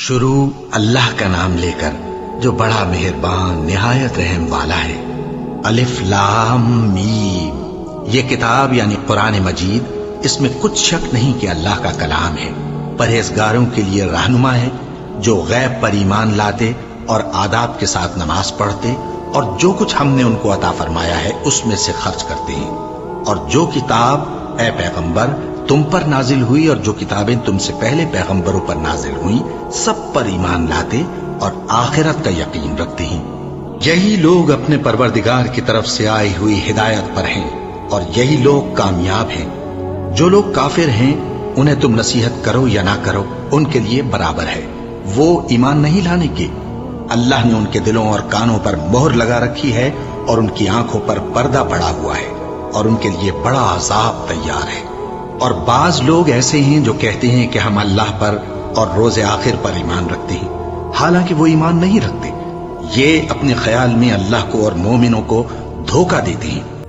شروع اللہ کا نام لے کر جو بڑا مہربان نہایت رحم والا ہے۔ الف لام میم، یہ کتاب یعنی قرآن مجید، اس میں کچھ شک نہیں کہ اللہ کا کلام ہے، پرہیزگاروں کے لیے رہنما ہے، جو غیب پر ایمان لاتے اور آداب کے ساتھ نماز پڑھتے اور جو کچھ ہم نے ان کو عطا فرمایا ہے اس میں سے خرچ کرتے ہیں، اور جو کتاب اے پیغمبر تم پر نازل ہوئی اور جو کتابیں تم سے پہلے پیغمبروں پر نازل ہوئیں سب پر ایمان لاتے اور آخرت کا یقین رکھتے ہیں۔ یہی لوگ اپنے پروردگار کی طرف سے آئی ہوئی ہدایت پر ہیں اور یہی لوگ کامیاب ہیں۔ جو لوگ کافر ہیں انہیں تم نصیحت کرو یا نہ کرو ان کے لیے برابر ہے، وہ ایمان نہیں لانے کے۔ اللہ نے ان کے دلوں اور کانوں پر مہر لگا رکھی ہے اور ان کی آنکھوں پر پردہ پڑا ہوا ہے اور ان کے لیے بڑا عذاب تیار ہے۔ اور بعض لوگ ایسے ہیں جو کہتے ہیں کہ ہم اللہ پر اور روز آخر پر ایمان رکھتے ہیں، حالانکہ وہ ایمان نہیں رکھتے۔ یہ اپنے خیال میں اللہ کو اور مومنوں کو دھوکہ دیتے ہیں۔